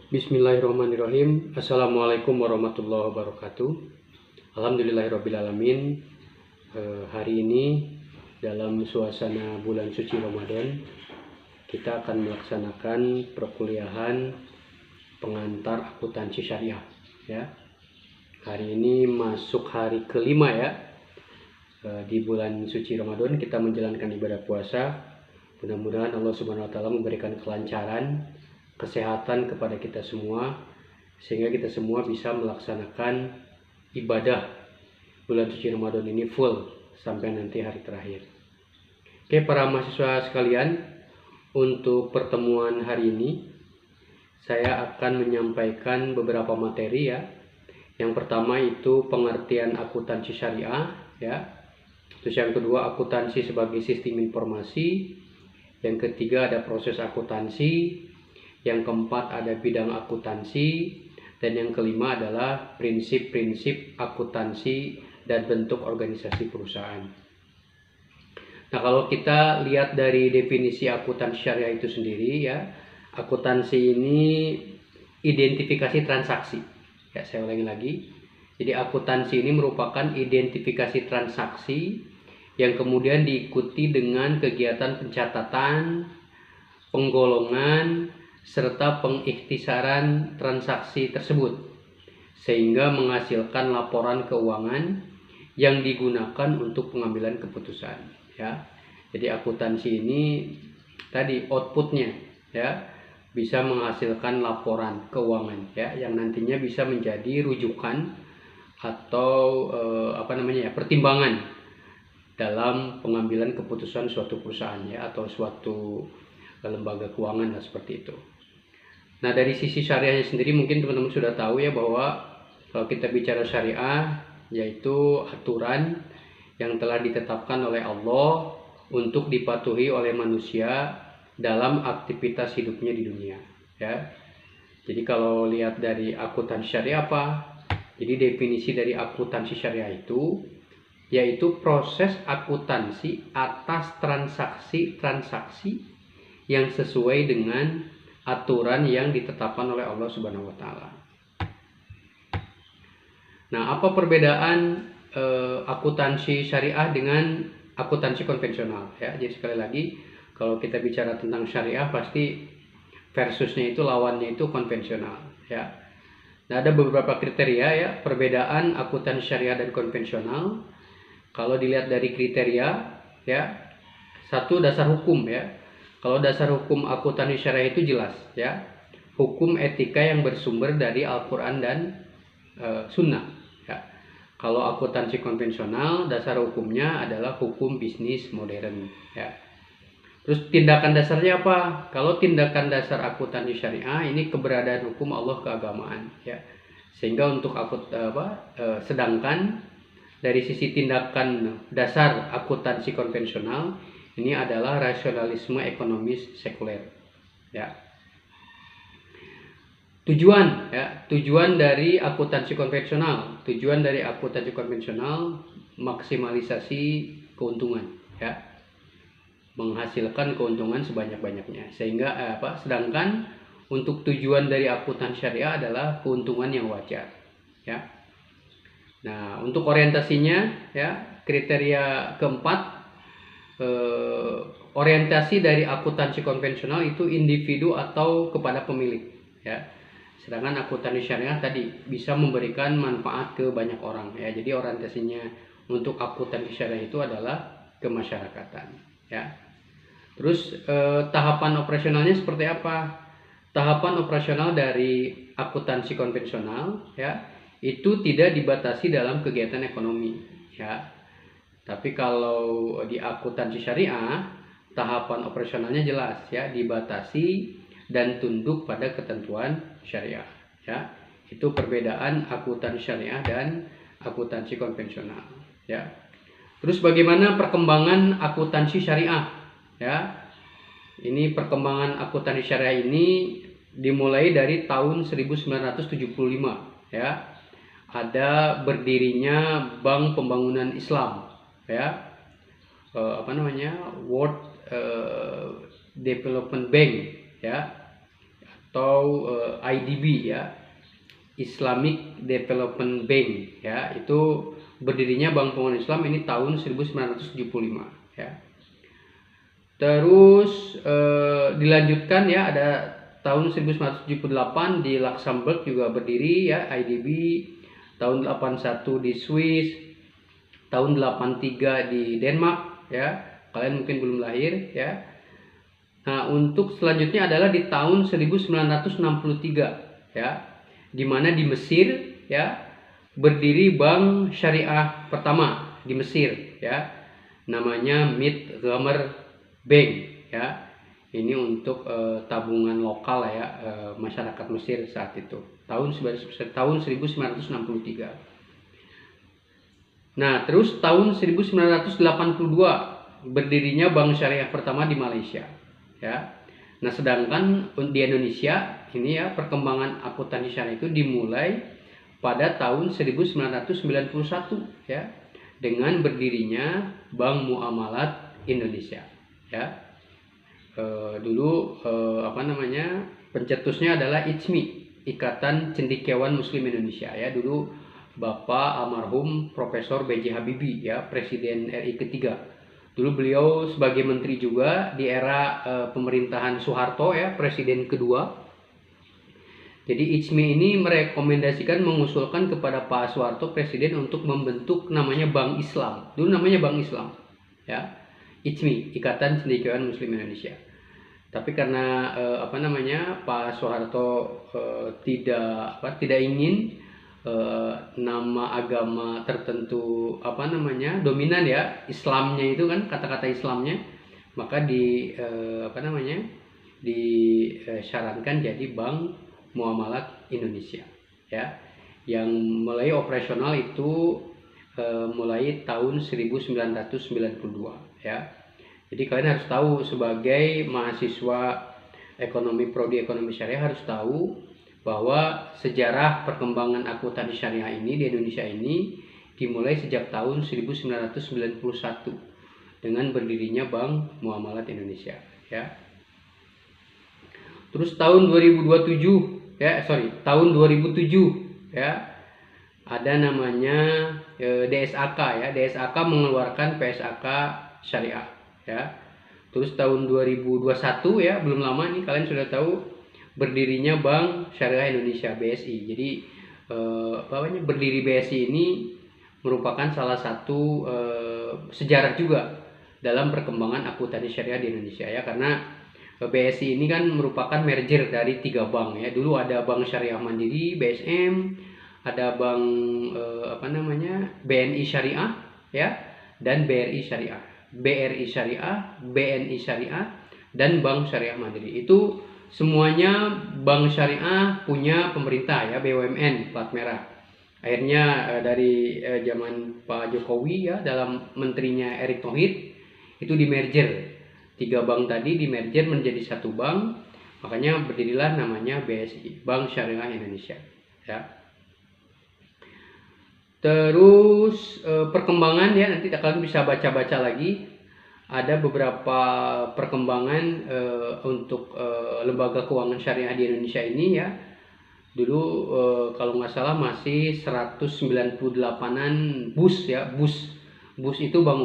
Bismillahirrahmanirrahim. Assalamualaikum warahmatullahi wabarakatuh. Alhamdulillahirrabbilalamin. Hari ini dalam suasana bulan suci Ramadan, kita akan melaksanakan perkuliahan pengantar akuntansi syariah. Ya, hari ini masuk hari kelima ya. Di bulan suci Ramadan kita menjalankan ibadah puasa. Mudah-mudahan Allah Subhanahu Wa Taala memberikan kelancaran, kesehatan kepada kita semua, sehingga kita semua bisa melaksanakan ibadah bulan suci Ramadan ini full sampai nanti hari terakhir. Oke, para mahasiswa sekalian, untuk pertemuan hari ini saya akan menyampaikan beberapa materi ya. Yang pertama itu pengertian akuntansi syariah ya. Terus yang kedua akuntansi sebagai sistem informasi. Yang ketiga ada proses akuntansi. Yang keempat ada bidang akuntansi, dan yang kelima adalah prinsip-prinsip akuntansi dan bentuk organisasi perusahaan. Nah, kalau kita lihat dari definisi akuntansi syariah itu sendiri ya, akuntansi ini identifikasi transaksi. Ya, saya ulangi lagi. Jadi akuntansi ini merupakan identifikasi transaksi yang kemudian diikuti dengan kegiatan pencatatan, penggolongan, serta pengikhtisaran transaksi tersebut, sehingga menghasilkan laporan keuangan yang digunakan untuk pengambilan keputusan ya. Jadi akuntansi ini tadi outputnya ya bisa menghasilkan laporan keuangan ya, yang nantinya bisa menjadi rujukan atau pertimbangan dalam pengambilan keputusan suatu perusahaan ya, atau suatu lembaga keuangan lah, seperti itu. Nah, dari sisi syariahnya sendiri mungkin teman-teman sudah tahu ya, bahwa kalau kita bicara syariah yaitu aturan yang telah ditetapkan oleh Allah untuk dipatuhi oleh manusia dalam aktivitas hidupnya di dunia ya. Jadi kalau lihat dari akuntansi syariah apa? Jadi definisi dari akuntansi syariah itu yaitu proses akuntansi atas transaksi-transaksi yang sesuai dengan aturan yang ditetapkan oleh Allah Subhanahu wa Taala. Nah, apa perbedaan akuntansi syariah dengan akuntansi konvensional ya? Jadi sekali lagi, kalau kita bicara tentang syariah pasti versusnya itu lawannya itu konvensional ya. Nah, ada beberapa kriteria ya perbedaan akuntansi syariah dan konvensional. Kalau dilihat dari kriteria ya, satu dasar hukum ya. Kalau dasar hukum akuntansi syariah itu jelas ya, hukum etika yang bersumber dari Al-Quran dan Sunnah ya. Kalau akuntansi konvensional dasar hukumnya adalah hukum bisnis modern ya. Terus tindakan dasarnya apa? Kalau tindakan dasar akuntansi syariah ini keberadaan hukum Allah keagamaan ya. Sehingga untuk sedangkan dari sisi tindakan dasar akuntansi konvensional ini adalah rasionalisme ekonomis sekuler ya. Tujuan dari akuntansi konvensional maksimalisasi keuntungan ya, menghasilkan keuntungan sebanyak-banyaknya, sehingga sedangkan untuk tujuan dari akuntansi syariah adalah keuntungan yang wajar ya. Nah, untuk orientasinya ya, kriteria keempat, orientasi dari akuntansi konvensional itu individu atau kepada pemilik ya. Sedangkan akuntansi syariah tadi bisa memberikan manfaat ke banyak orang ya. Jadi orientasinya untuk akuntansi syariah itu adalah kemasyarakatan ya. Terus tahapan operasionalnya seperti apa? Tahapan operasional dari akuntansi konvensional ya itu tidak dibatasi dalam kegiatan ekonomi ya. Tapi kalau di akuntansi syariah tahapan operasionalnya jelas ya, dibatasi dan tunduk pada ketentuan syariah ya. Itu perbedaan akuntansi syariah dan akuntansi konvensional ya. Terus bagaimana perkembangan akuntansi syariah ya? Ini perkembangan akuntansi syariah ini dimulai dari tahun 1975 ya. Ada berdirinya Bank Pembangunan Islam ya, World Development Bank ya, atau IDB ya, Islamic Development Bank ya. Itu berdirinya Bank Pembangunan Islam ini tahun 1975 ya. Terus dilanjutkan ya, ada tahun 1978 di Luxembourg juga berdiri ya IDB, tahun 81 di Swiss, tahun 83 di Denmark ya. Kalian mungkin belum lahir ya. Nah, untuk selanjutnya adalah di tahun 1963 ya, di mana di Mesir ya berdiri bank syariah pertama di Mesir ya, namanya Mit Ghamer Bank ya. Ini untuk tabungan lokal ya, masyarakat Mesir saat itu tahun 1963. Nah, terus tahun 1982 berdirinya bank syariah pertama di Malaysia ya. Nah, sedangkan di Indonesia ini ya, perkembangan akuntansi syariah itu dimulai pada tahun 1991 ya, dengan berdirinya Bank Muamalat Indonesia ya. Dulu pencetusnya adalah ICMI, Ikatan Cendekiawan Muslim Indonesia ya. Dulu Bapak almarhum Profesor B.J. Habibie ya, Presiden RI ketiga. Dulu beliau sebagai menteri juga di era pemerintahan Soeharto ya, Presiden kedua. Jadi ICMI ini merekomendasikan, mengusulkan kepada Pak Soeharto Presiden untuk membentuk namanya Bank Islam. Dulu namanya Bank Islam ya, ICMI, Ikatan Cendekiawan Muslim Indonesia. Tapi karena Pak Soeharto tidak ingin nama agama tertentu dominan ya, Islamnya itu kan, kata-kata Islamnya, maka disyaratkan jadi Bank Muamalat Indonesia ya, yang mulai operasional itu mulai tahun 1992 ya. Jadi kalian harus tahu, sebagai mahasiswa prodi ekonomi syariah harus tahu bahwa sejarah perkembangan akuntansi syariah ini di Indonesia ini dimulai sejak tahun 1991 dengan berdirinya Bank Muamalat Indonesia ya. Terus tahun 2007 ya, ada namanya DSAK ya. DSAK mengeluarkan PSAK syariah ya. Terus tahun 2021 ya, belum lama nih, kalian sudah tahu berdirinya Bank Syariah Indonesia, BSI. Jadi berdiri BSI ini merupakan salah satu sejarah juga dalam perkembangan akuntansi syariah di Indonesia ya, karena BSI ini kan merupakan merger dari 3 bank ya. Dulu ada Bank Syariah Mandiri BSM, ada Bank BNI Syariah ya, dan BRI Syariah, BNI Syariah, dan Bank Syariah Mandiri. Itu semuanya bank syariah punya pemerintah ya, BUMN plat merah. Akhirnya dari zaman Pak Jokowi ya, dalam menterinya Erick Thohir, itu di merger. 3 bank tadi di merger menjadi 1 bank, makanya berdirilah namanya BSI, Bank Syariah Indonesia ya. Terus perkembangan ya, nanti kalian bisa baca-baca lagi. Ada beberapa perkembangan untuk lembaga keuangan syariah di Indonesia ini ya. Dulu kalau nggak salah masih 198-an BUS ya. BUS itu bank